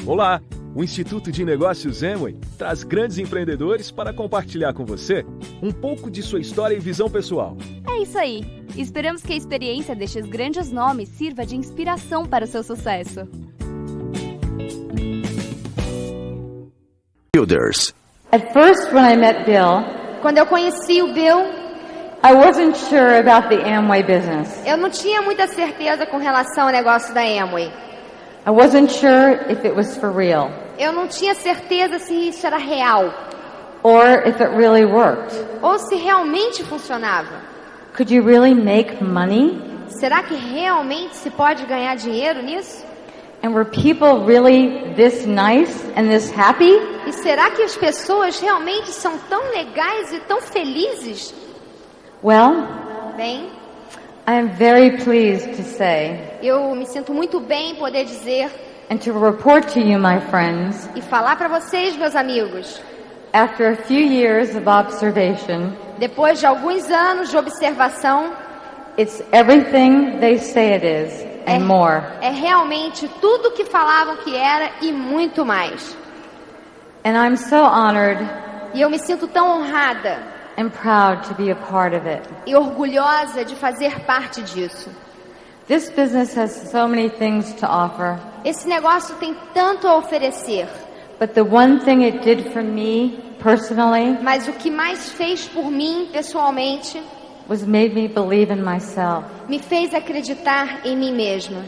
Olá! O Instituto de Negócios Amway traz grandes empreendedores para compartilhar com você um pouco de sua história e visão pessoal. É isso aí! Esperamos que a experiência destes grandes nomes sirva de inspiração para o seu sucesso. Childers. At first, when I met Bill, Quando eu conheci o Bill, I wasn't sure about the Amway business. eu não tinha muita certeza com relação ao negócio da Amway. I wasn't sure if it was for real Eu não tinha certeza se isso era real or if it really worked. ou se realmente funcionava. Could you really make money? Será que realmente se pode ganhar dinheiro nisso? And were people really this nice and this happy? E será que as pessoas realmente são tão legais e tão felizes? Well, Bem, I am very pleased to say eu me sinto muito bem em poder dizer and to report to you, my friends, e falar para vocês, meus amigos, after a few years of observation, depois de alguns anos de observação, it's everything they say it is and more. é realmente tudo o que falavam que era e muito mais. And I'm so honored E eu me sinto tão honrada and proud to be a part of it. e orgulhosa de fazer parte disso. This business has so many things to offer, Esse negócio tem tanto a oferecer, but the one thing it did for me personally mas o que mais fez por mim, pessoalmente, was made me believe in myself. me fez acreditar em mim mesma.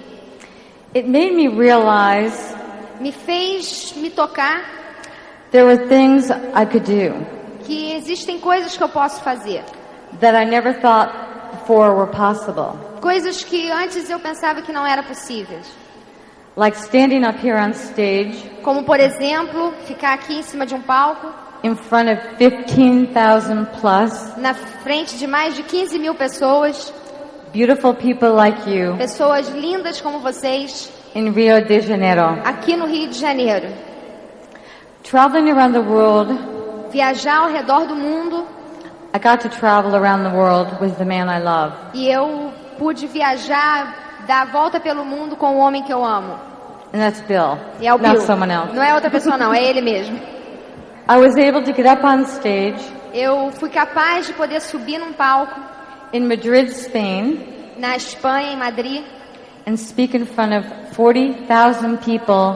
It made me realize Me fez me tocar there were things I could do que existem coisas que eu posso fazer. that I never thought before were possible. Coisas que antes eu pensava que não eram possíveis. Like standing up here on stage Como, por exemplo, ficar aqui em cima de um palco, in front of 15,000 plus na frente de mais de 15 mil pessoas, beautiful people like you pessoas lindas como vocês, in Rio de Janeiro. aqui no Rio de Janeiro. Traveling around the world, Viajar ao redor do mundo, I got to travel around the world with the man I love. e eu pude viajar, dar a volta pelo mundo com o homem que eu amo. And that's Bill, E é o not Bill. someone else. Não é outra pessoa não, é ele mesmo. I was able to get up on stage Eu fui capaz de poder subir num palco in Madrid, Spain, na Espanha, em Madrid, and speak in front of 40,000 people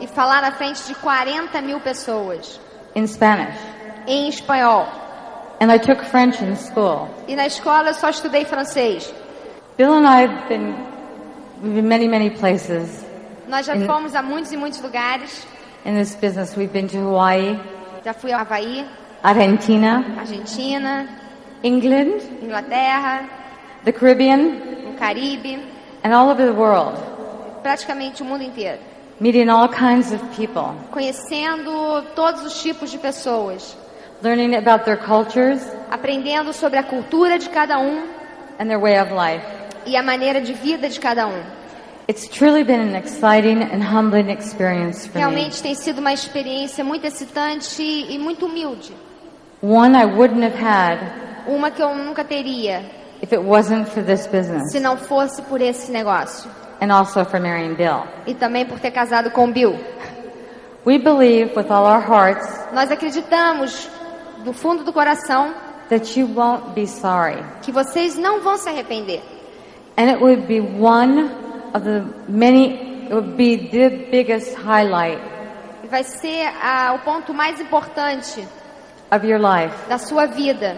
e falar na frente de 40 mil pessoas, in Spanish. em espanhol. And I took French in school. E na escola eu só estudei francês. Bill and I have we've been many, many places Nós já fomos a muitos e muitos lugares. in this business. We've been to Hawaii, Já fui ao Havaí, Argentina, Argentina, England, Inglaterra, the Caribbean, no Caribe, and all over the world, praticamente o mundo inteiro. meeting all kinds of people, Conhecendo todos os tipos de pessoas, learning about their cultures aprendendo sobre a cultura de cada um and their way of life. e a maneira de vida de cada um. It's truly been an exciting and humbling experience for me. Realmente tem sido uma experiência muito excitante e muito humilde. One I wouldn't have had Uma que eu nunca teria if it wasn't for this business, se não fosse por esse negócio. and also for marrying Bill. E também por ter casado com o Bill. We believe with all our hearts Nós acreditamos, do fundo do coração, that you won't be sorry. que vocês não vão se arrepender. And it would be one of the many, it would be the biggest highlight E vai ser o ponto mais importante of your life da sua vida.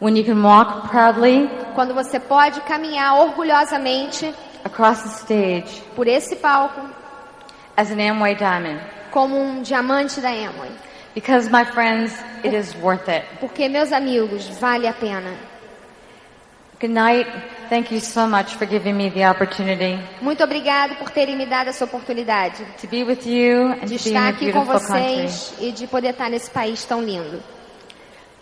when you can walk proudly Quando você pode caminhar orgulhosamente across the stage por esse palco as an Amway diamond. como um diamante da Amway. Because, my friends, it is worth it. Porque, meus amigos, vale a pena. Good night. Thank you so much for giving me the opportunity Muito obrigado por terem me dado essa oportunidade to be with you and de to be in estar a aqui com beautiful country. vocês e de poder estar nesse país tão lindo.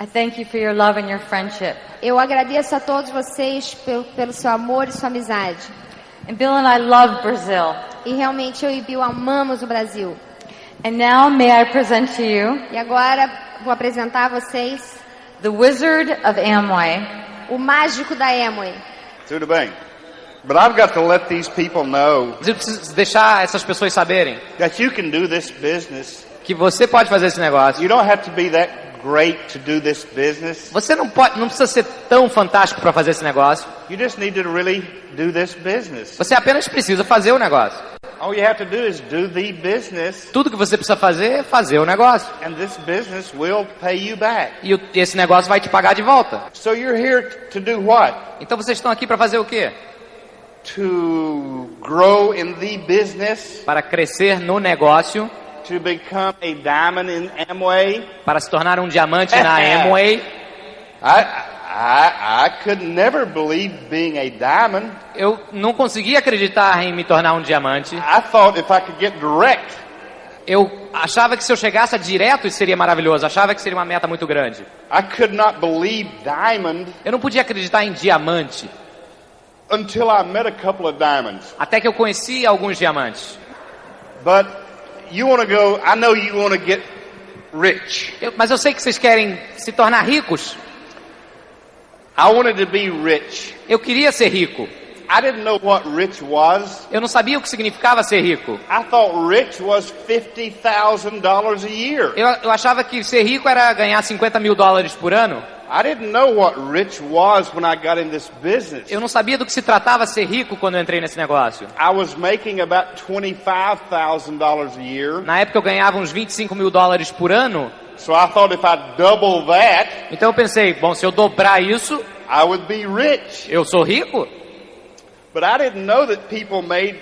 I thank you for your love and your friendship. Eu agradeço a todos vocês pelo seu amor e sua amizade. And Bill and I love Brazil. E realmente eu e Bill amamos o Brasil. And now may I present to you E agora vou apresentar a vocês the Wizard of Amway, o mágico da Amway. Tudo bem? But I've got to let these people know Mas eu preciso deixar essas pessoas saberem that you can do this business. que você pode fazer esse negócio. You don't have to be that great to do this business. Você não precisa ser tão fantástico para fazer esse negócio. You just need to really do this business. Você apenas precisa fazer o negócio. All you have to do is do the business. Tudo que você precisa fazer é fazer o negócio. And this business will pay you back. E esse negócio vai te pagar de volta. So you're here to do what? Então vocês estão aqui para fazer o quê? To grow in the business. Para crescer no negócio. To become a diamond in Amway. Para se tornar um diamante na Amway. I could never believe being a diamond. Eu não conseguia acreditar em me tornar um diamante. I thought if I could get direct. Eu achava que se eu chegasse direto isso seria maravilhoso. Achava que seria uma meta muito grande. I could not believe diamond. Eu não podia acreditar em diamante. Until I met a couple of diamonds. Até que eu conheci alguns diamantes. But you want to go, I know you want to get rich. Mas eu sei que vocês querem se tornar ricos. I wanted to be rich. Eu queria ser rico. I didn't know what rich was. Eu não sabia o que significava ser rico. I thought rich was $50,000 a year. Eu achava que ser rico era ganhar $50 mil por ano. I didn't know what rich was when I got in this business. Eu não sabia do que se tratava ser rico quando eu entrei nesse negócio. I was making about $25,000 a year. Na época eu ganhava uns $25 mil por ano. So I thought if I double that, então eu pensei, bom, se eu dobrar isso, I would be rich. Eu sou rico. But I didn't know that people made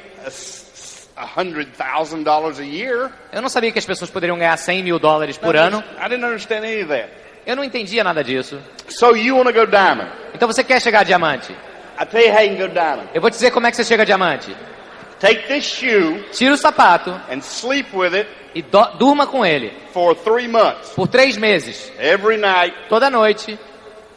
$100,000 a year. Eu não sabia que as pessoas poderiam ganhar $100 mil por ano. I didn't understand any of that. Eu não entendia nada disso. So you want to go diamond? Então você quer chegar a diamante? I tell you how you can go diamond. Eu vou te dizer como é que você chega a diamante. Take this shoe. Tira o sapato. And sleep with it. E durma com ele. For 3 months. Por 3 meses. Every night. Toda noite.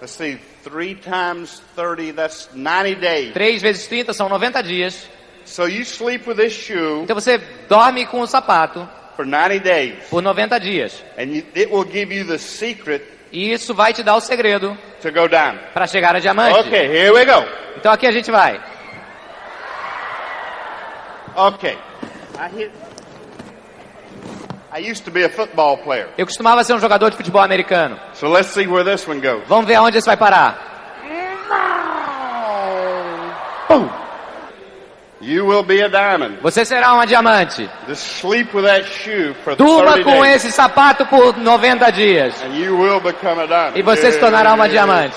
Let's see, 3 times 30, that's 90 days. 3 vezes 30 são 90 dias. So you sleep with this shoe. Então você dorme com o sapato. For 90 days. Por 90 dias. And it will give you the secret. E isso vai te dar o segredo para chegar a diamante. Okay, here we go. Então aqui a gente vai. Okay. I used to be a football player. Eu costumava ser um jogador de futebol americano. So let's see where this one goes. Vamos ver aonde isso vai parar. You will be a diamond. Você será uma diamante. Just sleep with that shoe for 30 Durma com days. esse sapato por 90 dias. And you will become a diamond. E você se tornará uma diamante.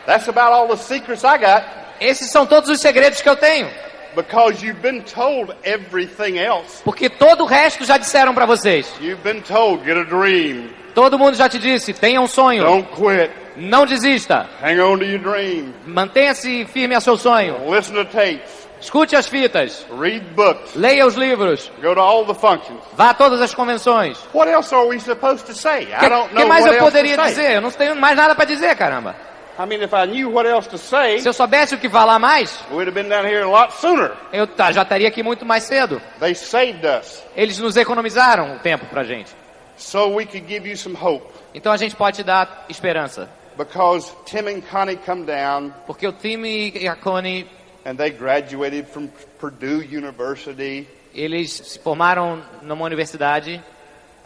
That's about all the secrets I got. Esses são todos os segredos que eu tenho. Because you've been told everything else. Porque todo o resto já disseram para vocês. You've been told, get a dream. Todo mundo já te disse, tenha um sonho. Don't quit. Não desista. Hang on to your dream. Mantenha-se firme a seu sonho. Listen to tapes. Escute as fitas. Read books. Leia os livros. Go to all the functions. Vá a todas as convenções. What else are we supposed to say? I don't know que mais what eu else poderia to say. dizer? Eu não tenho mais nada para dizer, caramba. I mean, if I knew what else to say, se eu soubesse o que falar mais, we'd have been down here a lot sooner. Eu já estaria aqui muito mais cedo. They saved us. Eles nos economizaram o tempo pra gente. So we could give you some hope. Então a gente pode te dar esperança. Because Tim and Connie come down. Porque o Tim e a Connie, and they graduated from Purdue University. Eles se formaram numa universidade.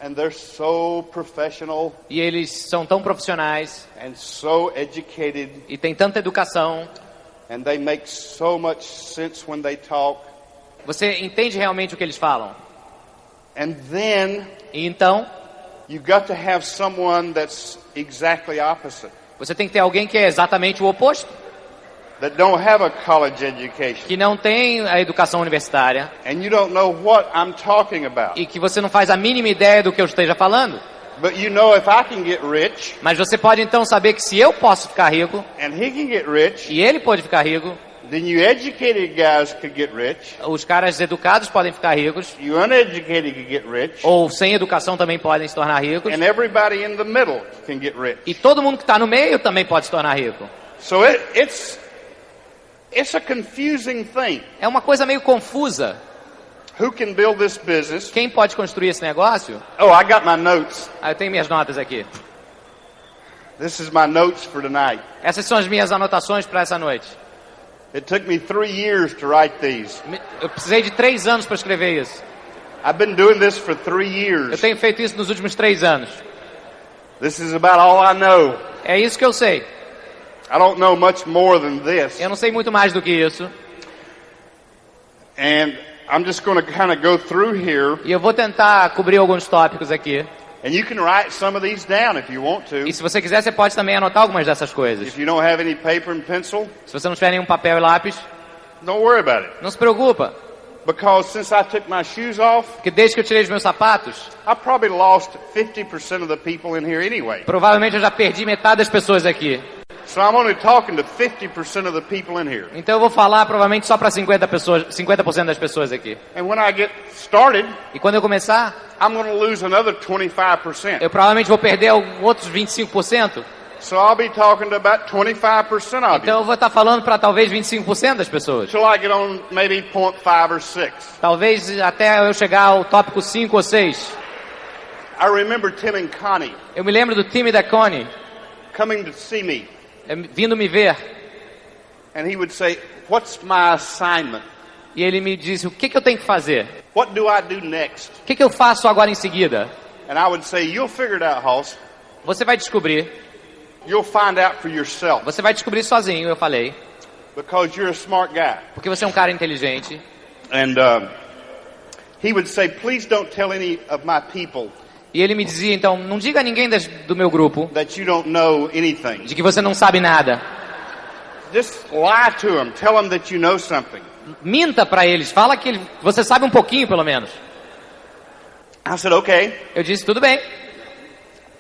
And they're so professional. E eles são tão profissionais. And so educated. E têm tanta educação. And they make so much sense when they talk. Você entende realmente o que eles falam. And then, e então, you got to have someone that's exactly opposite. Você tem que ter alguém que é exatamente o oposto. That don't have a college education. Que não tem a educação universitária. And you don't know what I'm talking about. E que você não faz a mínima ideia do que eu esteja falando. But you know if I can get rich. Mas você pode então saber que se eu posso ficar rico. And he can get rich. E ele pode ficar rico. Then you educated guys could get rich. Os caras educados podem ficar ricos. You uneducated could get rich. Ou sem educação também podem se tornar ricos. And everybody in the middle can get rich. E todo mundo que está no meio também pode se tornar rico. So it's a confusing thing. É uma coisa meio confusa. Who can build this business? Quem pode construir esse negócio? Oh, I got my notes. Eu tenho minhas notas aqui. This is my notes for tonight. Essas são as minhas anotações para essa noite. It took me 3 years to write these. Eu precisei de 3 anos para escrever isso. I've been doing this for 3 Eu years. tenho feito isso nos últimos 3 anos. This is about all I know. É isso que eu sei. I don't know much more than this. Eu não sei muito mais do que isso. And I'm just going to kind of go through here. E eu vou tentar cobrir alguns tópicos aqui. And you can write some of these down if you want to. E se você quiser, você pode também anotar algumas dessas coisas. If you don't have any paper and pencil, Se você não tiver nenhum papel e lápis, don't worry about it. não se preocupa. Because since I took my shoes off, Porque desde que eu tirei os meus sapatos, I probably lost 50% of the people in here anyway. provavelmente eu já perdi metade das pessoas aqui. So I'm only talking to 50% of the people in here. Então eu vou falar provavelmente só para 50% das pessoas aqui. And when I get started, E quando eu começar, I'm going to lose another 25%. eu provavelmente vou perder outros 25%. So I'll be talking to about 25% of you. Então eu vou estar falando para talvez 25% das pessoas. Till I get on maybe 0.5 or 6. Talvez até eu chegar ao tópico 5 ou 6. I remember Tim and Connie Eu me lembro do Tim e da Connie coming to see me. vindo me ver. And he would say, "What's my assignment? E ele me disse, o que eu tenho que fazer? What do I do next?" O que eu faço agora em seguida? And I would say, "You'll figure it out, Hoss. Você vai descobrir. You'll find out for yourself. Você vai descobrir sozinho, eu falei. Because you're a smart guy." Porque você é um cara inteligente. And he would say, "Please don't tell any of my people E ele me dizia, então, não diga a ninguém do meu grupo that you don't know anything. de que você não sabe nada. Just lie to them. Tell them that you know something." Minta para eles. Fala que você sabe um pouquinho, pelo menos. I said, "Okay. Eu disse, tudo bem.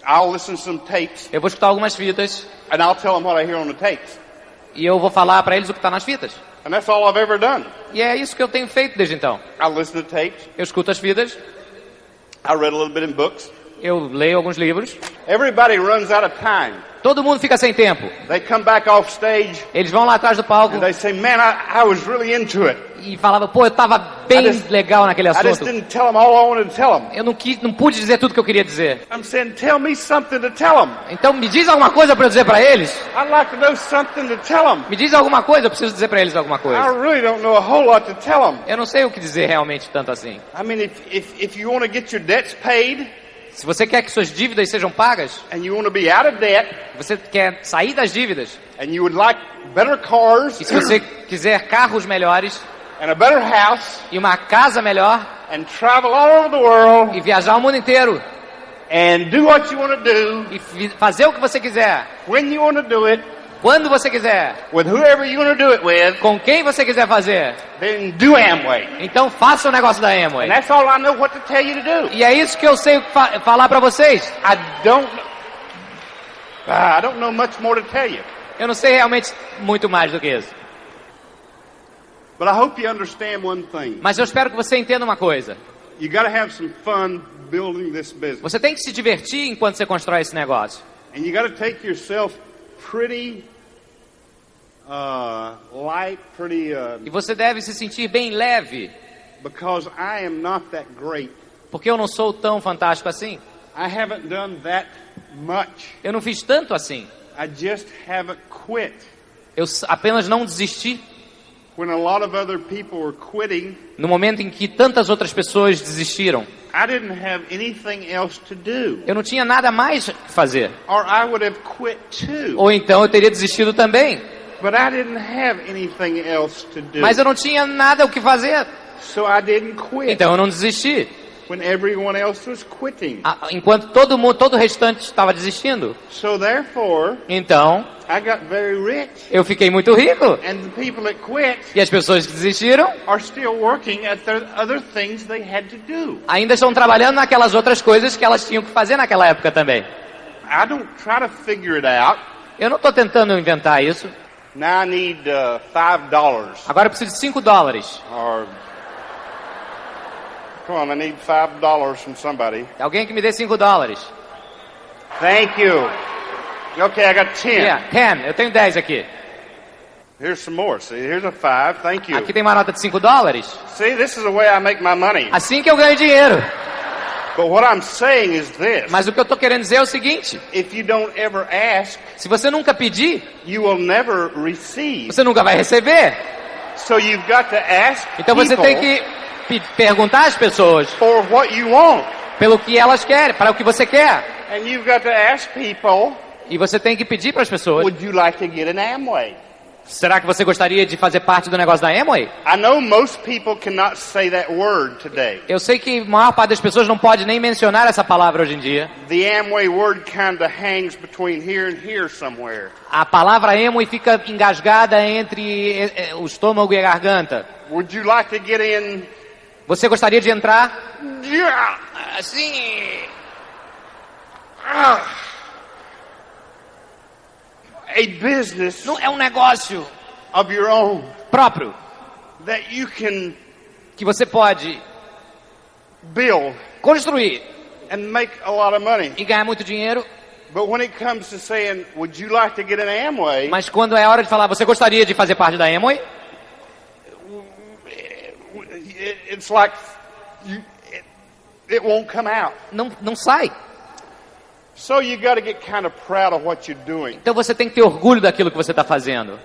I'll listen to some tapes Eu vou escutar algumas fitas. and I'll tell them what I hear on the tapes." E eu vou falar para eles o que está nas fitas. And that's all I've ever done. E é isso que eu tenho feito desde então. I listen to tapes. Eu escuto as fitas. I read a little bit in books. Eu leio alguns livros. Everybody runs out of time. Todo mundo fica sem tempo. They come back off stage Eles vão lá atrás do palco and they say, "Man, I was really into it. e falavam, pô, eu tava bem legal naquele I just assunto. didn't tell them all I wanted to tell them." Eu não pude dizer tudo que eu queria dizer. I'm saying, "Tell me something to tell them. Então me diz alguma coisa para eu dizer para eles. I'd like to know something to tell them. Me diz alguma coisa, eu preciso dizer para eles alguma I coisa. really don't know a whole lot to tell them." Eu não sei o que dizer realmente tanto assim. I mean, if you want to get your debts paid Se você quer que suas dívidas sejam pagas, and you want to be out of debt você quer sair das dívidas, and you would like better cars e se você quiser carros melhores and a better house e uma casa melhor and travel all over the world e viajar o mundo inteiro and do what you want to do e fazer o que você quiser, when you want to do it quando você quiser, with whoever you want to do it with, com quem você quiser fazer, then do Amway. então faça o negócio da Amway. And that's all I know what to tell you to do. E é isso que eu sei falar para vocês. I don't know much more to tell you. Eu não sei realmente muito mais do que isso. But I hope you understand one thing. Mas eu espero que você entenda uma coisa. You got to have some fun building this business. Você tem que se divertir enquanto você constrói esse negócio. And you got to take yourself pretty light, pretty E você deve se sentir bem leve, because I am not that great. porque eu não sou tão fantástico assim. I haven't done that much. Eu não fiz tanto assim. I just haven't quit. Eu apenas não desisti. When a lot of other people were quitting, No momento em que tantas outras pessoas desistiram, I didn't have anything else to do. eu não tinha nada mais que fazer. Or I would have quit too. Ou então eu teria desistido também. But I didn't have anything else to do. Mas eu não tinha nada o que fazer. So I didn't quit. Então eu não desisti. When everyone else was quitting. Enquanto todo o restante estava desistindo. So therefore, Então I got very rich. eu fiquei muito rico. And the people that quit E as pessoas que desistiram are still working at the other things they had to do. ainda estão trabalhando naquelas outras coisas que elas tinham que fazer naquela época também. I don't try to figure it out. Eu não estou tentando inventar isso. Now I need $5. Agora eu preciso de $5. Or come on, I need $5 from somebody. Alguém que me dê $5. Thank you. Okay, I got 10. Yeah, 10. Eu tenho 10 aqui. Here's some more. See, here's a 5. Thank you. Aqui tem uma nota de $5. See, this is the way I make my money. Assim que eu ganho dinheiro. But what I'm saying is this. Mas o que eu estou querendo dizer é o seguinte: If you don't ever ask, se você nunca pedir, you will never receive. você nunca vai receber. So you've got to ask Então você tem que perguntar às pessoas for what you want. pelo que elas querem, para o que você quer. And you've got to ask people, E você tem que pedir para as pessoas: would you like to get an Amway? será que você gostaria de fazer parte do negócio da Amway? I know most people cannot say that word today. Eu sei que a maior parte das pessoas não pode nem mencionar essa palavra hoje em dia. The Amway word kind of hangs between here and here somewhere. A palavra Amway fica engasgada entre o estômago e a garganta. Would you like to get in? Você gostaria de entrar? Yeah. Assim. A business Não é um negócio of your own próprio that you can que você pode build construir and make a lot of money. e ganhar muito dinheiro. But when it comes to saying, would you like to get an Amway? Mas quando é hora de falar, você gostaria de fazer parte da Amway? It's like it won't come out. Não sai. So you got to get kind of proud of what you're doing. Então você tem que ter orgulho daquilo que você está fazendo.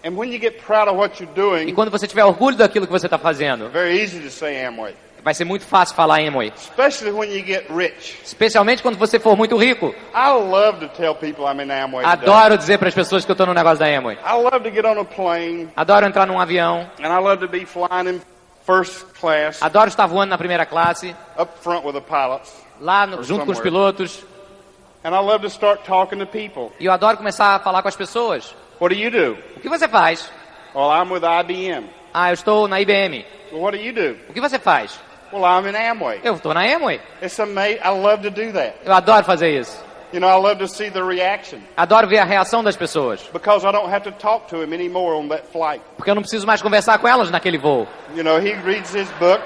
And when you get proud of what you're E doing, quando você tiver orgulho daquilo que você está fazendo, very easy to say Amway. vai ser muito fácil falar Amway. Especially when you get rich. Especialmente quando você for muito rico. I love to tell people I'm in Amway today. Adoro dizer para as pessoas que eu estou no negócio da Amway. I love to get on a plane, Adoro entrar num avião. and I love to be flying in first class, Adoro estar voando na primeira classe, up front with the pilots. lá junto com os pilotos. And I love to start talking to people. E eu adoro começar a falar com as pessoas. What do you do? O que você faz? Well, I'm with IBM. Ah, eu estou na IBM. Well, what do you do? O que você faz? Well, I'm in Amway. Eu estou na Amway. It's amazing. I love to do that. Eu adoro fazer isso. You know, I love to see the reaction Adoro ver a reação das pessoas. because I don't have to talk to him anymore on that flight. Porque eu não preciso mais conversar com elas naquele voo. You know, he reads his book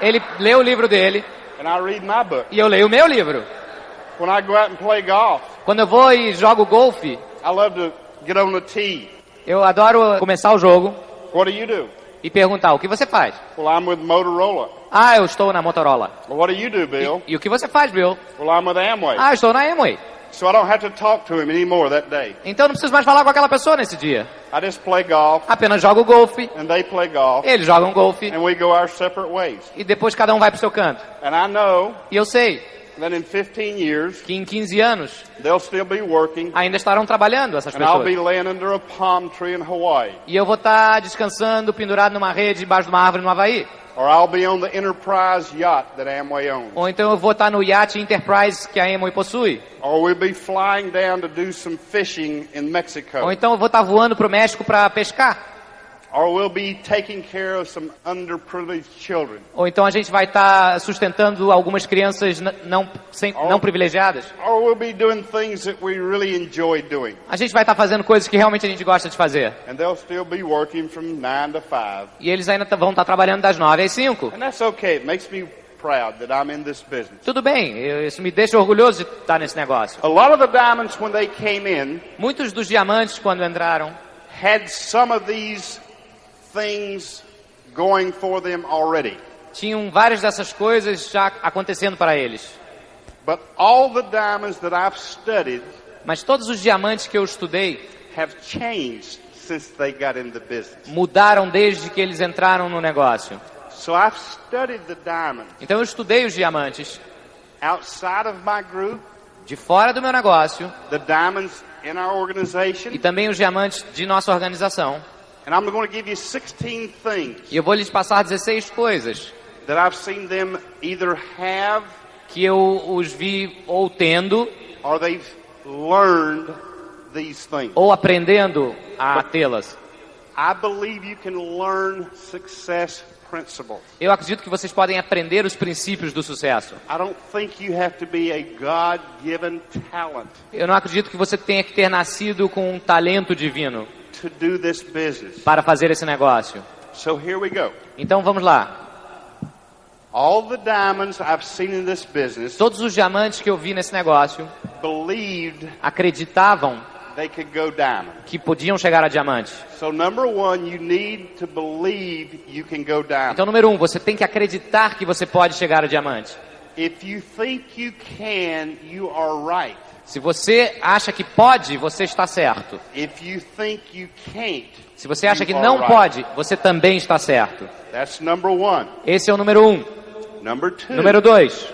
Ele lê o livro dele and I read my book. e eu leio o meu livro. When I go out and play golf, Quando eu vou e jogo golfe, I love to get on the tee. eu adoro começar o jogo What do you do? e perguntar: o que você faz? Well, I'm with Motorola. Ah, eu estou na Motorola. Well, what do you do, Bill? E o que você faz, Bill? Well, I'm with Amway. Ah, eu estou na Amway. So I don't have to talk to him anymore that day. Então eu não preciso mais falar com aquela pessoa nesse dia. I just play golf Apenas jogo golfe, and they play golf eles jogam golfe and we go our separate ways. e depois cada um vai pro seu canto. And I know E eu sei that in 15 years, que em 15 anos they'll still be working ainda estarão trabalhando essas and I'll be pessoas. laying under a palm tree in Hawaii. E eu vou estar descansando, pendurado numa rede, debaixo de uma árvore no Havaí. Or I'll be on the Enterprise yacht that Amway owns. Ou então eu vou estar no iate Enterprise que a Amway possui. Or we'll be flying down to do some fishing in Mexico. Ou então eu vou estar voando pro México para pescar. Or we'll be taking care of some underprivileged children. Ou então a gente vai estar sustentando algumas crianças não privilegiadas. Or we'll be doing things that we really enjoy doing. A gente vai estar fazendo coisas que realmente a gente gosta de fazer. And they'll still be working from 9 to 5. E eles ainda vão estar trabalhando das 9 às 5. And that's okay. It makes me proud that I'm in this business. Tudo bem, isso me deixa orgulhoso de estar nesse negócio. A lot of the diamonds when they came in Muitos dos diamantes, quando entraram, had some of these things going for them already. tinham várias dessas coisas já acontecendo para eles. But all the diamonds that I've studied Mas todos os diamantes que eu estudei have changed since they got in the business. mudaram desde que eles entraram no negócio. So I've studied the diamonds Então eu estudei os diamantes outside of my group, de fora do meu negócio the diamonds in our organization, e também os diamantes de nossa organização. and I'm going to give you 16 things E eu vou lhes passar 16 coisas that I've seen them either have que eu os vi ou tendo or they've learned these things. ou aprendendo a tê-las. I believe you can learn success principles. Eu acredito que vocês podem aprender os princípios do sucesso. I don't think you have to be a God-given talent Eu não acredito que você tenha que ter nascido com um talento divino to do this business. para fazer esse negócio. So here we go. Então vamos lá. All the diamonds I've seen in this business Todos os diamantes que eu vi nesse negócio believed acreditavam they could go diamond. que podiam chegar a diamante. So number one, you need to believe you can go diamond. Então, número 1, você tem que acreditar que você pode chegar a diamante. If you think you can, you are right. Se você acha que pode, você está certo. If you think you can't, Se você acha que you não are right. pode, você também está certo. That's number one. Esse é o número 1. Number two, Número 2.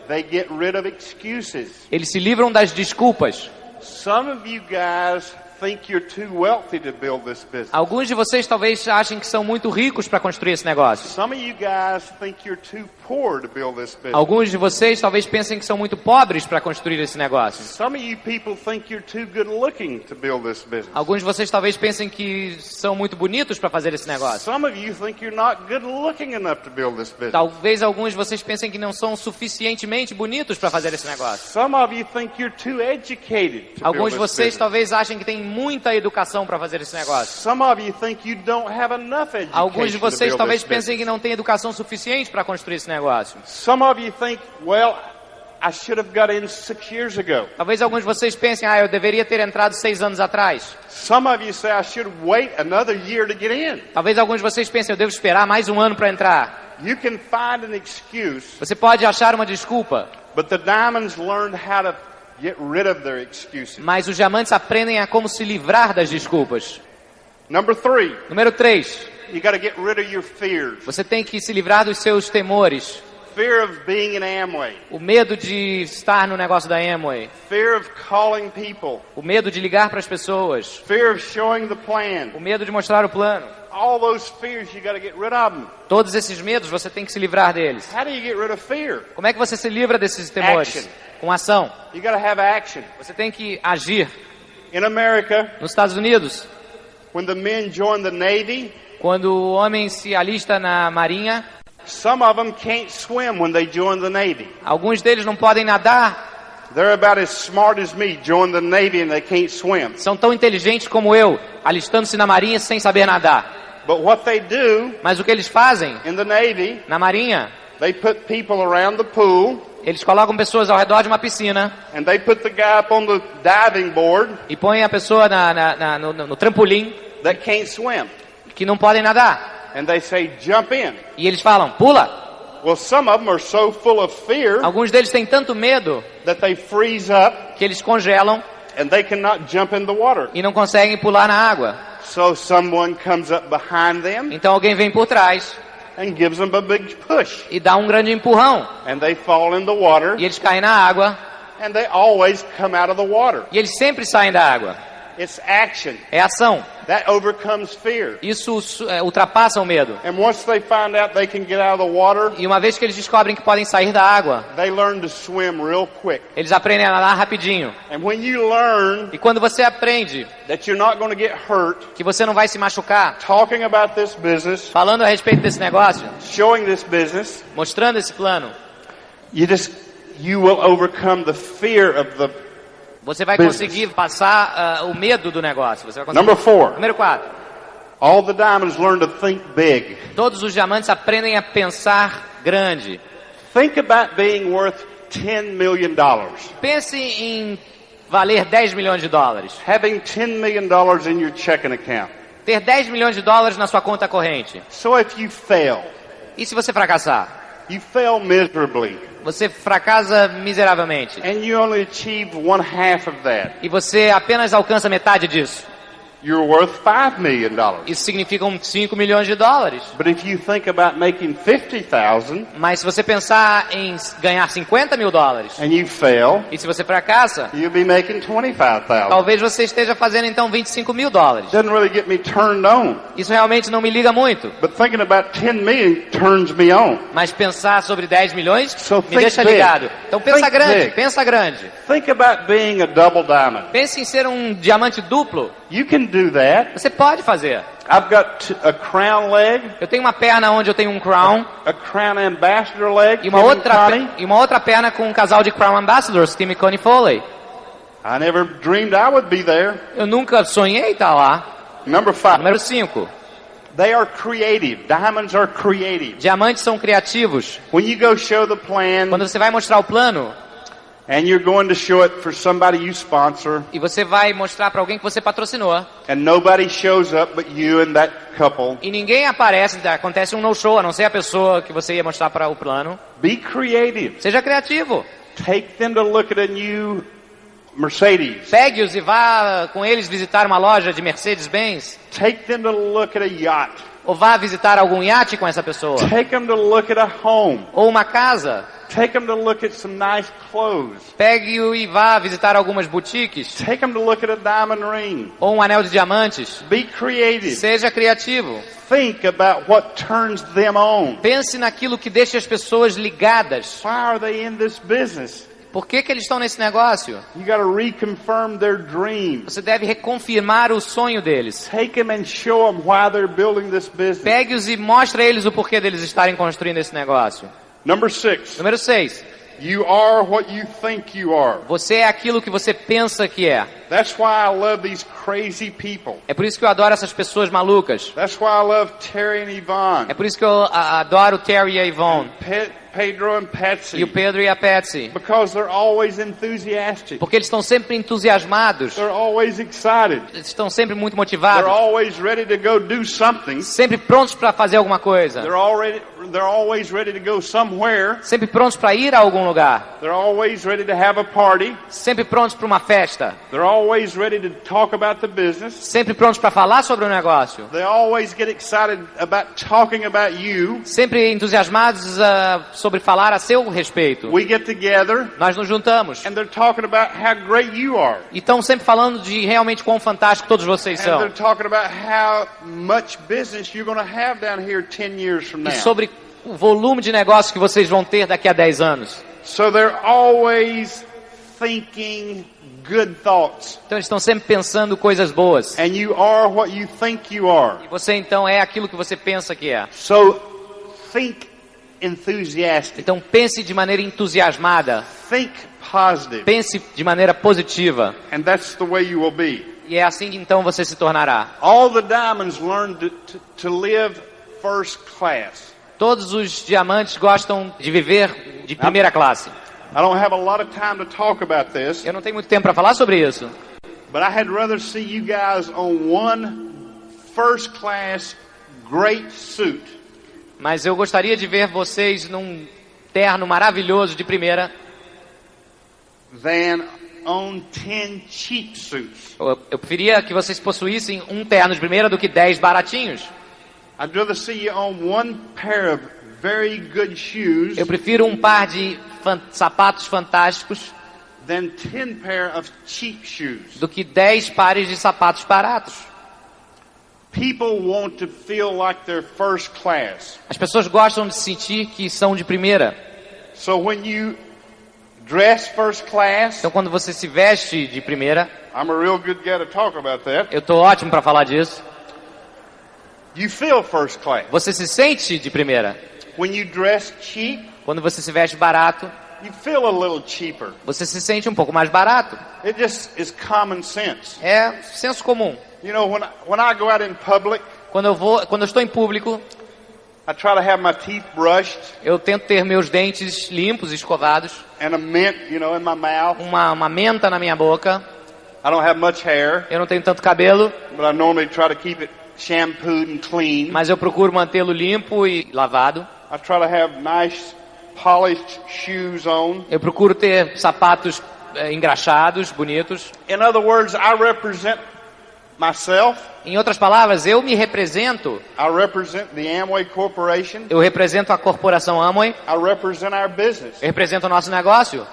they get rid of excuses. Eles se livram das desculpas. Some of you guys think you're too wealthy to build this business. Alguns de vocês talvez achem que são muito ricos para construir esse negócio. Some of you guys think you're too poor to build this business. Alguns de vocês talvez pensem que são muito pobres para construir esse negócio. Some of you people think you're too good looking to build this business. Alguns de vocês talvez pensem que são muito bonitos para fazer esse negócio. Some of you think you're not good looking enough to build this business. Talvez alguns de vocês pensem que não são suficientemente bonitos para fazer esse negócio. Some of you think you're too educated to Alguns de build this vocês business. talvez achem que têm muita educação para fazer esse negócio. Some of you think you don't have enough education Alguns de to vocês build talvez this pensem business. que não têm educação suficiente para construir esse negócio. Some of you think, well, I should have got in 6 years ago. Talvez alguns de vocês pensem, eu deveria ter entrado 6 anos atrás. Some of you say, I should wait another year to get in. Talvez alguns de vocês pensem, eu devo esperar mais um ano para entrar. You can find an excuse, Você pode achar uma desculpa, but the diamonds learned how to get rid of their excuses. mas os diamantes aprendem a como se livrar das desculpas. Number 3, Número 3. you got to get rid of your fears. Você tem que se livrar dos seus temores. Fear of being in Amway. O medo de estar no negócio da Amway. Fear of calling people. O medo de ligar para as pessoas. Fear of showing the plan. O medo de mostrar o plano. All those fears, you got to get rid of them. Todos esses medos, você tem que se livrar deles. How do you get rid of fear? Como é que você se livra desses temores? Action. Com ação. You got to have action. Você tem que agir. In America, Nos Estados Unidos, when the men join the Navy, quando o homem se alista na marinha, some of them can't swim when they join the Navy. alguns deles não podem nadar. They're about as smart as me, join the Navy and they can't swim. São tão inteligentes como eu, alistando-se na marinha sem saber nadar. But what they do Mas o que eles fazem in the Navy, na marinha, they put people around the pool eles colocam pessoas ao redor de uma piscina and they put the guy up on the diving board e põem a pessoa no trampolim that can't swim. que não podem nadar. And they say, jump in. E eles falam, pula. Well, some of them are so full of fear Alguns deles têm tanto medo that they freeze up que eles congelam and they cannot jump in the water. e não conseguem pular na água. So someone comes up behind them Então alguém vem por trás and gives them a big push. e dá um grande empurrão. And they fall in the water E eles caem na água and they always come out of the water. e eles sempre saem da água. It's action. É ação. That overcomes fear. Isso ultrapassa o medo. And once they find out they can get out of the water, E uma vez que eles descobrem que podem sair da água, they learn to swim real quick. eles aprendem a nadar rapidinho. And when you learn E quando você aprende that you're not going to get hurt, que você não vai se machucar, talking about this business, falando a respeito desse negócio, showing this business, mostrando esse plano, you will overcome the fear of the você vai business. conseguir passar o medo do negócio. Você vai conseguir. Number 4. Número 4. All the diamonds learn to think big. Todos os diamantes aprendem a pensar grande. Think about being worth $10 million. Pense em valer 10 milhões de dólares. Having $10 million in your checking account. Ter 10 milhões de dólares na sua conta corrente. So if you fail, E se você fracassar? you fail miserably, Você fracassa miseravelmente. and you only achieve 1/2 of that, E você apenas alcança metade disso. you're worth $5 million. Isso significa 5 milhões de dólares. But if you think about making 50,000 Mas se você pensar em ganhar 50 mil dólares, and you fail, e se você fracassa, you'll be making 25,000. talvez você esteja fazendo então 25 mil dólares. Doesn't really get me turned on. Isso realmente não me liga muito. But thinking about 10 million turns me on. Mas pensar sobre 10 milhões So me think deixa big. ligado. Então pensa Think grande, big. pensa grande. Think about being a double diamond. Pense em ser um diamante duplo. You can do that. Você pode fazer. I've got a crown leg, Eu tenho uma perna onde eu tenho um crown a crown ambassador leg, e uma Tim and Connie. outra perna com um casal de crown ambassadors, Tim e Connie Fale. I never dreamed I would be there. Eu nunca sonhei estar lá. Number 5. Número 5. They are creative. Diamonds are creative. Diamantes são criativos. When you go show the plan, Quando você vai mostrar o plano, And you're going to show it for somebody you sponsor. E você vai mostrar para alguém que você patrocinou. And nobody shows up but you and that couple. E ninguém aparece, acontece um no-show, a não ser a pessoa que você ia mostrar para o plano. Be creative. Seja criativo. Take them to look at a new Mercedes. Pegue-os e vá com eles visitar uma loja de Mercedes-Benz. Take them to look at a yacht. Ou vá visitar algum iate com essa pessoa. Take them to look at a home. Ou uma casa. Take them to look at some nice clothes. Pegue-o e vá visitar algumas boutiques. Take them to look at a diamond ring. Ou um anel de diamantes. Be creative. Seja criativo. Think about what turns them on. Pense naquilo que deixa as pessoas ligadas. Why are they in this business? Por que eles estão nesse negócio? You got to reconfirm their dreams. Você deve reconfirmar o sonho deles. Take them and show them why they're building this business. Pegue-os e mostre a eles o porquê deles estarem construindo esse negócio. Number 6. Número 6. You are what you think you are. Você é aquilo que você pensa que é. That's why I love these crazy people. É por isso que eu adoro essas pessoas malucas. That's why I love Terry and Yvonne. É por isso que eu adoro o Terry e a Yvonne. Pedro and Patsy. E o Pedro e a Patsy. Because they're always enthusiastic. Porque eles estão sempre entusiasmados. They're always excited. Eles estão sempre muito motivados. They're always ready to go do something. Sempre prontos para fazer alguma coisa. They're always ready to go somewhere. Sempre prontos para ir a algum lugar. They're always ready to have a party. Sempre prontos para uma festa. They're always ready to talk about the business. Sempre prontos para falar sobre o negócio. They always get excited about talking about you. Sempre entusiasmados sobre falar a seu respeito. We get together. Nós nos juntamos. And they're talking about how great you are. E estão sempre falando de realmente quão fantástico todos vocês são. And they're talking about how much business you're going to have down here 10 years from now. E sobre o volume de negócio que vocês vão ter daqui a 10 anos. So they're always thinking good thoughts. Então eles estão sempre pensando coisas boas. And you are what you think you are. E você então é aquilo que você pensa que é. So think enthusiastic. Então pense de maneira entusiasmada. Think positive. Pense de maneira positiva. And that's the way you will be. E é assim que então você se tornará. All the diamonds learn to live first class. Todos os diamantes gostam de viver de primeira classe. I don't have a lot of time to talk about this. Eu não tenho muito tempo para falar sobre isso. But I had rather see you guys on one first class great suit. Mas eu gostaria de ver vocês num terno maravilhoso de primeira. Than on 10 cheap suits. Eu preferia que vocês possuíssem um terno de primeira do que 10 baratinhos. I'd rather see you on one pair of very good shoes. Eu prefiro um par de sapatos fantásticos than 10 pair of cheap shoes. Do que 10 pares de sapatos baratos. People want to feel like they're first class. As pessoas gostam de sentir que são de primeira. So when you dress first class, então quando você se veste de primeira, I'm a real good guy to talk about that. Eu tô ótimo para falar disso. You feel first class. Você se sente de primeira. When you dress cheap, quando você se veste barato, you feel a little cheaper. Você se sente um pouco mais barato. It just is common sense. É senso comum. You know, when I go out in public, quando eu estou em público, I try to have my teeth brushed. Eu tento ter meus dentes limpos, escovados. And a mint, you know, in my mouth. Uma menta na minha boca. I don't have much hair. Eu não tenho tanto cabelo. But I normally try to keep it shampooed and clean. Mas eu procuro mantê-lo limpo e lavado. I try to have nice polished shoes on. Eu procuro ter sapatos engraxados, bonitos. In other words, I represent myself. Em outras palavras, eu me represento. I represent the Amway Corporation. Eu represento a corporação Amway. I represent our business. Eu represento o nosso negócio.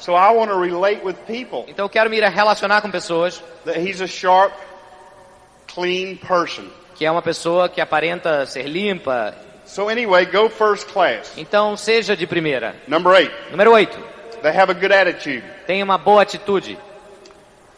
So I want to relate with people. Então eu quero me relacionar com pessoas. That he's a sharp, clean person. Que é uma pessoa que aparenta ser limpa. So anyway, go first class. Então seja de primeira. Number 8. Número 8. They have a good attitude. Tenha uma boa atitude.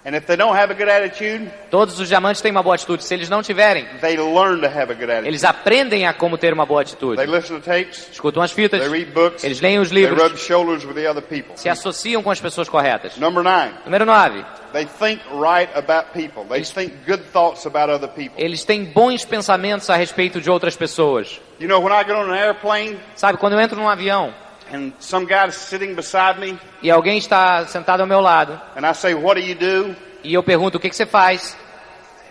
And if they don't have a good attitude, todos os diamantes têm uma boa atitude. Se eles não tiverem, they learn to have a good attitude. Eles aprendem a como ter uma boa atitude. They listen to tapes, escutam as fitas, they read books, eles leem os livros, they rub shoulders with the other people. Se associam com as pessoas corretas. Number 9. Número 9. They think right about people. They think good thoughts about other people. Eles têm bons pensamentos a respeito de outras pessoas. You know, when I get on an airplane, sabe, quando eu entro num avião, and some guy is sitting beside me, e alguém está sentado ao meu lado, and I say, "What do you do?" e eu pergunto o que você faz,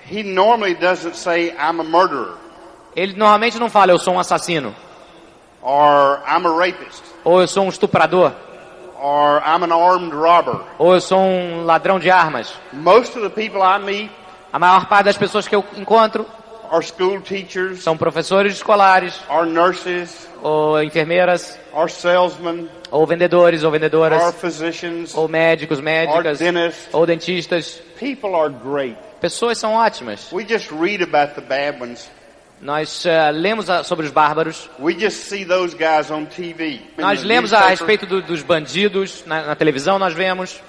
He normally doesn't say, "I'm a murderer," ele normalmente não fala eu sou um assassino, or "I'm a rapist," ou eu sou um estuprador, or "I'm an armed robber." ou eu sou um ladrão de armas. Most of the people I meet A maior parte das pessoas que eu encontro are school teachers, são professores escolares, are nurses, ou enfermeiras, are salesmen, ou vendedores ou are vendedoras, physicians, ou médicos, are médicas, dentists. ou dentistas. People are great. Pessoas são ótimas. We just read about the bad ones. Nós lemos sobre os bárbaros. We just see those guys on TV. Nós In the lemos a newspaper. respeito dos bandidos na televisão, nós vemos.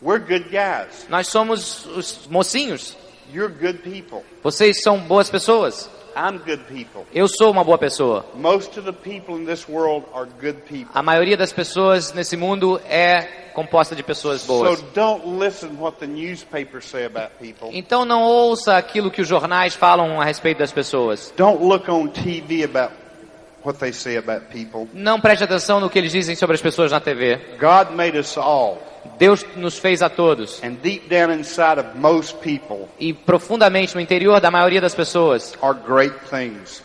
We're good guys. Nós somos os mocinhos. You're good people. Vocês são boas pessoas. I'm good people. Eu sou uma boa pessoa. Most of the people in this world are good people. A maioria das pessoas nesse mundo é composta de pessoas boas. So don't listen what the newspapers say about people. Então não ouça aquilo que os jornais falam a respeito das pessoas. Don't look on TV about what they say about people. Não preste atenção no que eles dizem sobre as pessoas na TV. God made us all. Deus nos fez a todos. And deep down inside of most people E profundamente no interior da maioria das pessoas are great things,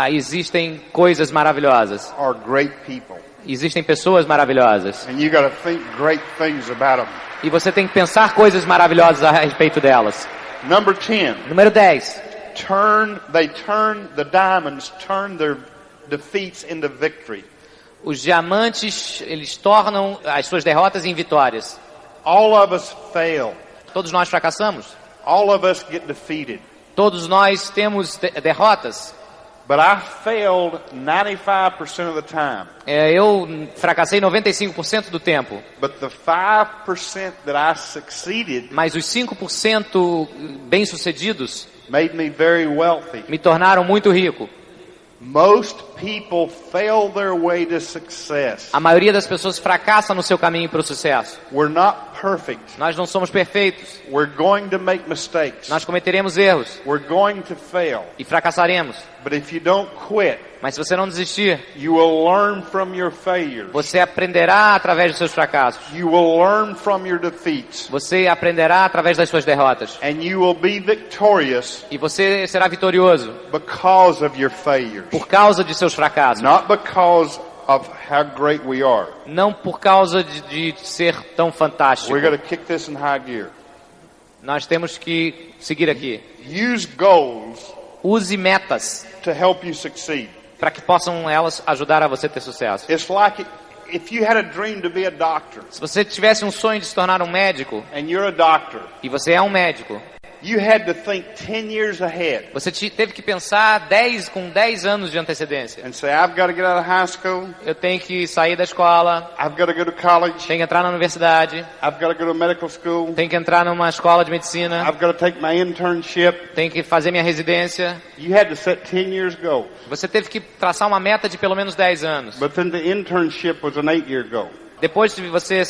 existem coisas maravilhosas. are great people. Existem pessoas maravilhosas. And you got to think great things about them. E você tem que pensar coisas maravilhosas a respeito delas. Number 10. Número 10. The diamonds turn their defeats into victory. Os diamantes, eles tornam as suas derrotas em vitórias. All of us fail. Todos nós fracassamos. All of us get defeated. Todos nós temos derrotas. But I failed 95% of the time. Eu fracassei 95% do tempo. But the 5% that I succeeded Mas os 5% bem-sucedidos made me very wealthy. me tornaram muito rico. Most people fail their way to success. A maioria das pessoas fracassa no seu caminho para o sucesso. We're not perfect. Nós não somos perfeitos. We're going to make mistakes. Nós cometeremos erros We're going to fail. e fracassaremos. But if you don't quit, Mas se você não desistir, you will learn from your failures. você aprenderá através dos seus fracassos. You will learn from your defeats. Você aprenderá através das suas derrotas. And you will be victorious E você será vitorioso because of your failures. por causa de seus fracassos. Not because of how great we are. Não por causa de ser tão fantástico. We're going to kick this in high gear. Nós temos que seguir aqui. Use goals Use metas to help you succeed. para que possam elas ajudar a você ter sucesso. It's like if you had a dream to be a doctor Se você tivesse um sonho de se tornar um médico, and you're a doctor, e você é um médico, you had to think 10 years ahead você teve que pensar com 10 anos de antecedência. and say, I've got to get out of high school, Eu tenho que sair da escola, I've got to go to college, tenho que entrar na universidade, I've got to go to medical school, tenho que entrar numa escola de medicina, I've got to take my internship. tenho que fazer minha residência. You had to set 10 years goals. Você teve que traçar uma meta de pelo menos 10 anos. But then the internship was an 8-year goal. Depois de você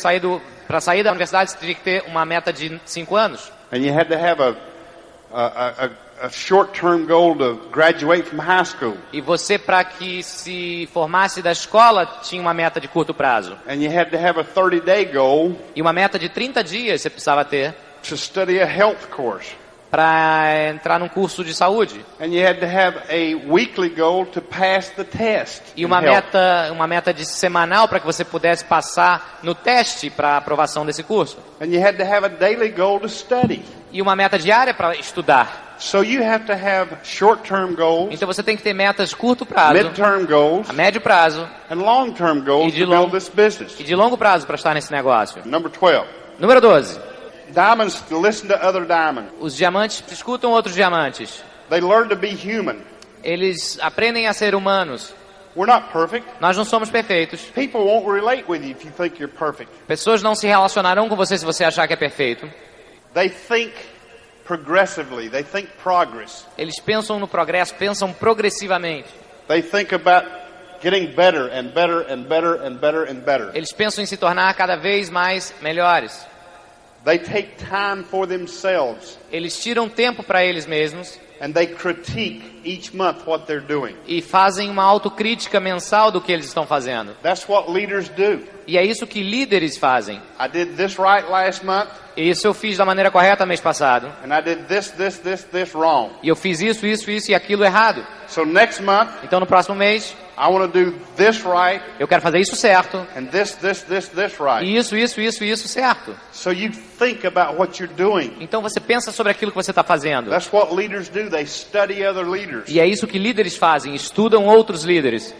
para sair da universidade, você teria que ter uma meta de 5 anos. And you had to have a short-term goal to graduate from high school. E você, para que se formasse da escola, tinha uma meta de curto prazo. And you had to have a 30-day goal E uma meta de 30 dias você precisava ter to study a health course. para entrar num curso de saúde. And you had to have a weekly goal to pass the test. E uma in health. meta de semanal para que você pudesse passar no teste para aprovação desse curso. And you had to have a daily goal to study. E uma meta diária para estudar. So you have to have short-term goals, Então você tem que ter metas curto prazo, mid-term goals, a médio prazo and long-term goals E de to build this business. e de longo prazo para estar nesse negócio. Number 12. Número 12. Diamonds listen to other diamonds. Os diamantes escutam outros diamantes. They learn to be human. Eles aprendem a ser humanos. We're not perfect. Nós não somos perfeitos. People won't relate with you if you think you're perfect. Pessoas não se relacionarão com você se você achar que é perfeito. They think progressively. They think progress. Eles pensam no progresso, pensam progressivamente. They think about getting better and better and better and better and better. Eles pensam em se tornar cada vez mais melhores. They take time for themselves Eles tiram tempo para eles mesmos and they critique each month what they're doing. E fazem uma autocrítica mensal do que eles estão fazendo. That's what leaders do. E é isso que líderes fazem. I did this right last month, Isso eu fiz da maneira correta mês passado. and I did this wrong. E eu fiz isso e aquilo errado. So next month, Então no próximo mês, I want to do this right, eu quero fazer isso certo. and this right. E isso certo. So you think about what you're doing. Então você pensa sobre aquilo que você está fazendo. That's what leaders do. They study other leaders. E é isso que líderes fazem, estudam outros líderes.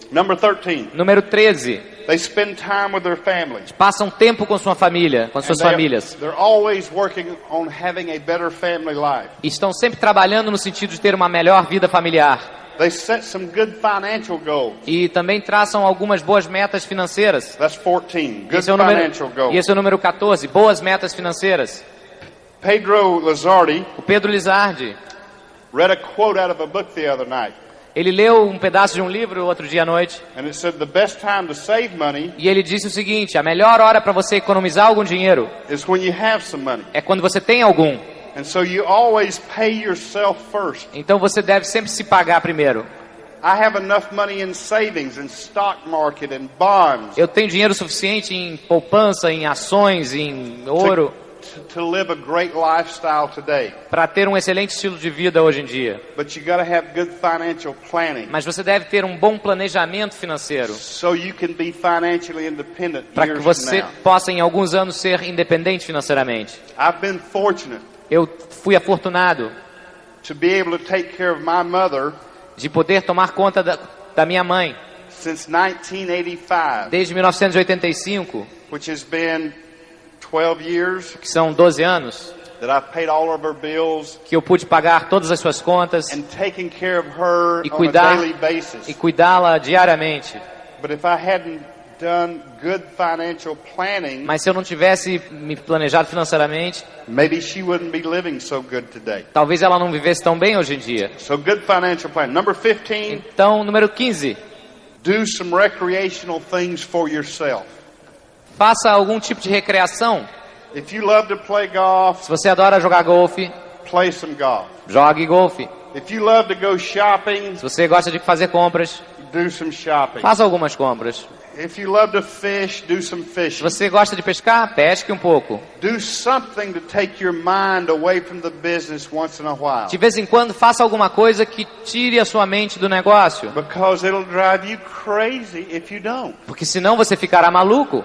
Number 13, Número 13, they spend time with their families. passam tempo com sua família, com suas famílias. They're always working on having a better family life. Estão sempre trabalhando no sentido de ter uma melhor vida familiar. They set some good financial goals. E também traçam algumas boas metas financeiras. That's 14, good Esse é o número, financial goals. e esse é o número 14, boas metas financeiras. Pedro Lizardi O Pedro Lizardi, read a quote out of a book the other night. ele leu um pedaço de um livro outro dia à noite. And it said the best time to save money E ele disse o seguinte: a melhor hora para você economizar algum dinheiro is when you have some money. é quando você tem algum. And so you always pay yourself first. Então você deve sempre se pagar primeiro. I have enough money in savings, in stock market, in bonds Eu tenho dinheiro suficiente em poupança, em ações, em ouro, to live a great lifestyle today. para ter um excelente estilo de vida hoje em dia. But you got to have good financial planning Mas você deve ter um bom planejamento financeiro so you can be financially independent para que years from você now. possa em alguns anos ser independente financeiramente. I've been fortunate Eu fui afortunado to be able to take care of my mother de poder tomar conta da minha mãe since 1985, desde 1985, which has been 12 years que são 12 anos, that I've paid all of her bills que eu pude pagar todas as suas contas and taken care of her e on a cuidar daily basis. e cuidá-la diariamente. But if I hadn't done good financial planning, Mas se eu não tivesse me planejado financeiramente, maybe she wouldn't be living so good today. talvez ela não vivesse tão bem hoje em dia. So good financial planning. Number 15, Então, número 15, do some recreational things for yourself. faça algum tipo de recreação. If you love to play golf, Se você adora jogar golfe, play some golf. jogue golfe. If you love to go shopping, Se você gosta de fazer compras, do some shopping. faça algumas compras. If you love to fish, do some Se fishing. você gosta de pescar, pesque um pouco. Do something to take your mind away from the business once in a while. De vez em quando, faça alguma coisa que tire a sua mente do negócio. Because it'll drive you crazy if you don't. Porque senão você ficará maluco.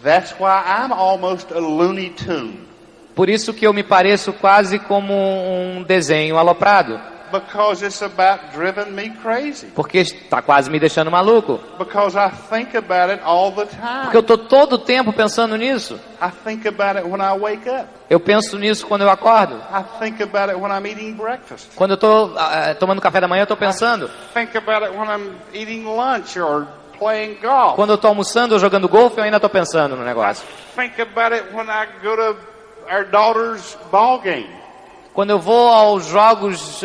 That's why I'm almost a Looney Tune. Por isso que eu me pareço quase como um desenho aloprado. Because it's about driving me crazy. Porque está quase me deixando maluco. Because I think about it all the time. Porque eu estou todo o tempo pensando nisso. I think about it when I wake up. Eu penso nisso quando eu acordo. I think about it when I'm eating breakfast. Quando eu estou tomando café da manhã, eu estou pensando. Think about it when I'm eating lunch or playing golf. Quando eu estou almoçando ou jogando golfe, eu ainda estou pensando no negócio. Think about it when I go to our daughter's ball game. Quando eu vou aos jogos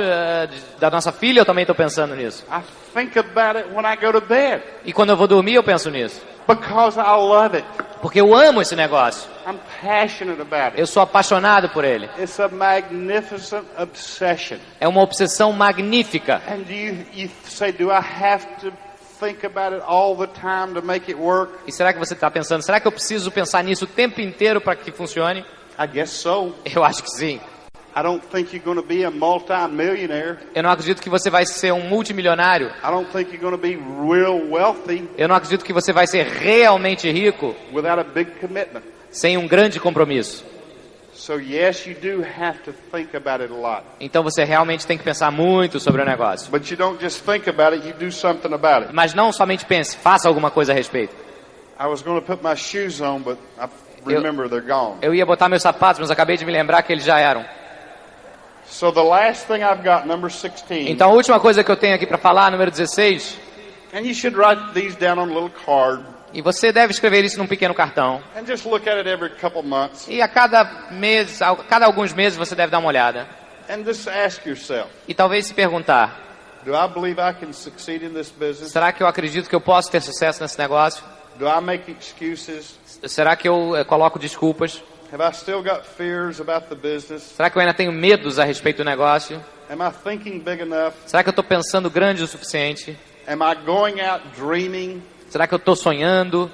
da nossa filha, eu também estou pensando nisso. I think about it when I go to bed. E quando eu vou dormir, eu penso nisso. Because I love it. Porque eu amo esse negócio. I'm passionate about it. Eu sou apaixonado por ele. It's a magnificent obsession. É uma obsessão magnífica. And you say, do I have to think about it all the time to make it work? E será que você está pensando, será que eu preciso pensar nisso o tempo inteiro para que funcione? I guess so. Eu acho que sim. I don't think you're going to be a multi-millionaire. Eu não acredito que você vai ser um multimilionário. I don't think you're going to be real wealthy Eu não acredito que você vai ser realmente rico without a big commitment. sem um grande compromisso. So yes, you do have to think about it a lot. Então você realmente tem que pensar muito sobre o negócio. But you don't just think about it, you do something about it. Mas não somente pense, faça alguma coisa a respeito. I was going to put my shoes on, but I remember they're gone. Eu ia botar meus sapatos, mas acabei de me lembrar que eles já eram. So the last thing I've got, number 16. Então a última coisa que eu tenho aqui para falar, número 16, And you should write these down on a little card e você deve escrever isso num pequeno cartão. and just look at it every couple months E a cada mês, a cada alguns meses você deve dar uma olhada. and just ask yourself, E talvez se perguntar, do I believe I can succeed in this business? será que eu acredito que eu posso ter sucesso nesse negócio? Do I make excuses? Será que eu coloco desculpas? Have I still got fears about the business? Será que eu ainda tenho medos a respeito do negócio? Am I thinking big enough? Será que eu estou pensando grande o suficiente? Am I going out dreaming? Será que eu estou sonhando?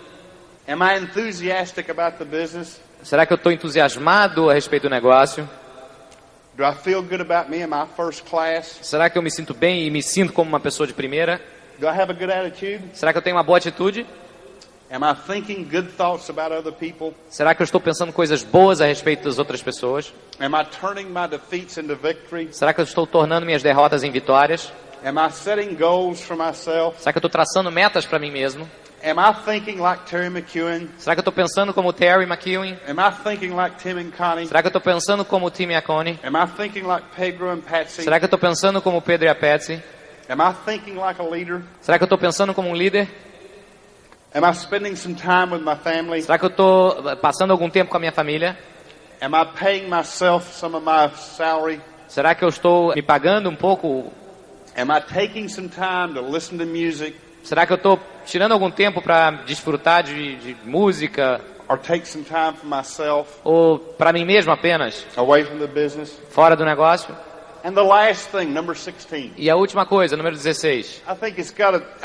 Am I enthusiastic about the business? Será que eu estou entusiasmado a respeito do negócio? Do I feel good about me? Am I first class? Será que eu me sinto bem e me sinto como uma pessoa de primeira? Do I have a good attitude? Será que eu tenho uma boa atitude? Am I thinking good thoughts about other people? Será que eu estou pensando coisas boas a respeito das outras pessoas? Am I turning my defeats into victory? Será que eu estou tornando minhas derrotas em vitórias? Am I setting goals for myself? Será que eu estou traçando metas para mim mesmo? Am I thinking like Terry McEwen? Será que eu estou pensando como Terry McEwen? Am I thinking like Tim and Connie? Será que eu estou pensando como Tim e a Connie? Am I thinking like Pedro and Patsy? Será que eu estou pensando como o Pedro e a Patsy? Am I thinking like a leader? Será que eu estou pensando como um líder? Am I spending some time with my family? Será que eu estou passando algum tempo com a minha família? Am I paying myself some of my salary? Será que eu estou me pagando um pouco? Am I taking some time to listen to music Será que eu estou tirando algum tempo para desfrutar de música? or take some time for myself Ou para mim mesmo apenas? away from the business? Fora do negócio? And the last thing, number 16. E a última coisa, número 16. I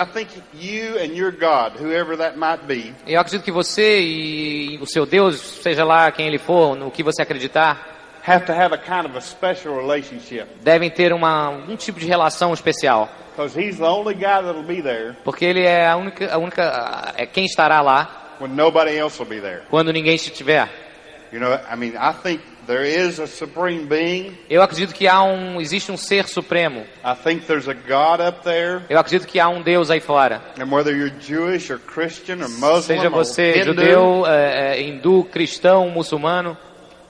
think you and your God, whoever that might be, Eu acredito que você e o seu Deus, seja lá quem ele for, no que você acreditar, have to have a kind of a special relationship. devem ter um tipo de relação especial. Because He's the only guy that'll be there Porque ele é é quem estará lá when nobody else will be there. quando ninguém estiver. You know, I mean, I think there is a supreme being. Eu acredito que existe um ser supremo. I think there's a God up there. Eu acredito que há um Deus aí fora. And whether you're Jewish or Christian or Muslim Seja or você Hindu, judeu, hindu, cristão, muçulmano,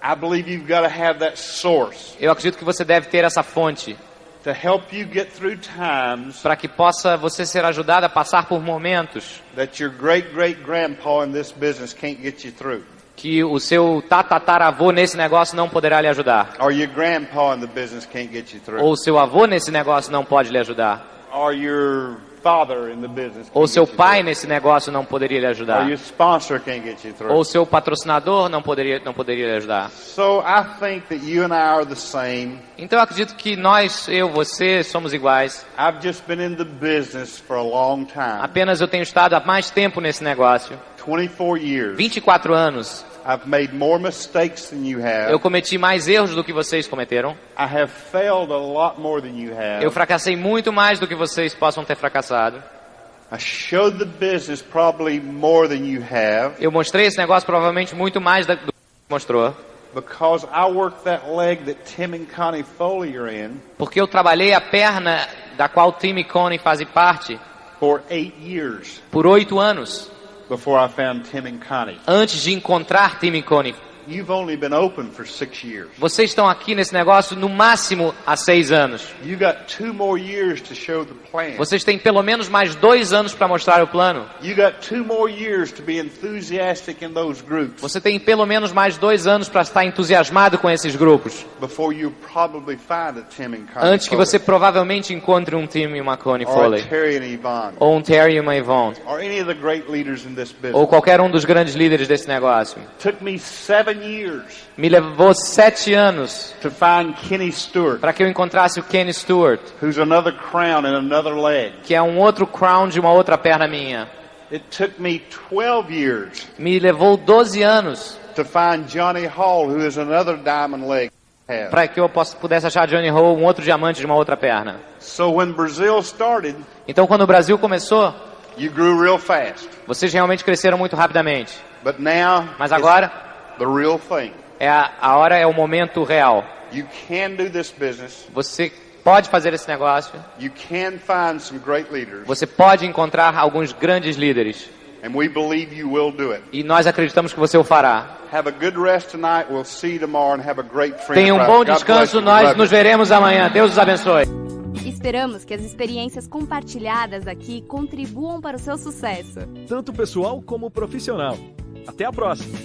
I believe you've got to have that source eu acredito que você deve ter essa fonte to help you get through times para que possa você ser ajudado a passar por momentos that your great-great-grandpa in this business can't get you through. que o seu tataravô nesse negócio não poderá lhe ajudar. Or your grandpa in the business can't get you through. Ou seu avô nesse negócio não pode lhe ajudar. Or your father in the business Ou can't seu get you pai through. nesse negócio não poderia lhe Or ajudar. your sponsor can't get you through. Ou seu patrocinador não poderia lhe ajudar. So I think that you and I are the same. Então eu acredito que nós, você, somos iguais. I've just been in the business for a long time. Apenas eu tenho estado há mais tempo nesse negócio. 24 years. 24 anos. I've made more mistakes than you have. Eu cometi mais erros do que vocês cometeram. I have failed a lot more than you have. Eu fracassei muito mais do que vocês possam ter fracassado. I showed the business probably more than you have. Eu mostrei esse negócio provavelmente muito mais do que mostrou. Because I worked that leg that Tim and Connie Fale are in Porque eu trabalhei a perna da qual Tim e Connie fazem parte for 8 years por 8 anos. before I found Tim and Connie. Antes de encontrar Tim e Connie. You've only been open for 6 years. Vocês estão aqui nesse negócio no máximo há 6 anos. You got 2 more years to show the plan. Vocês têm pelo menos mais 2 anos para mostrar o plano. You got 2 more years to be enthusiastic in those groups Você tem pelo menos mais 2 anos para estar entusiasmado com esses grupos. before you probably find a Tim and Connie Antes que Fale. você provavelmente encontre um Tim e uma Connie or a Fale. Terry and Yvonne Ou um Terry e uma Yvonne. or any of the great leaders in this business. Ou qualquer um dos grandes líderes desse negócio. Took me 7 years Me levou 7 anos to find Kenny Stewart, para que eu encontrasse o Kenny Stewart, who's another crown and another leg. que é um outro crown de uma outra perna minha. It took me 12 years Me levou 12 anos to find Johnny Hall, who is another diamond leg. para que eu pudesse achar Johnny Hole, um outro diamante de uma outra perna. So when Brazil started, Então quando o Brasil começou, you grew real fast. vocês realmente cresceram muito rapidamente. But now, Mas it's agora the real thing. a hora é o momento real. You can do this business. Você pode fazer esse negócio. You can find some great leaders. Você pode encontrar alguns grandes líderes. And we believe you will do it. E nós acreditamos que você o fará. Have a good rest tonight. We'll see you tomorrow and have a great friend. Tenha um bom descanso. Nós nos veremos amanhã. Deus os abençoe. Esperamos que as experiências compartilhadas aqui contribuam para o seu sucesso. Tanto pessoal como profissional. Até a próxima!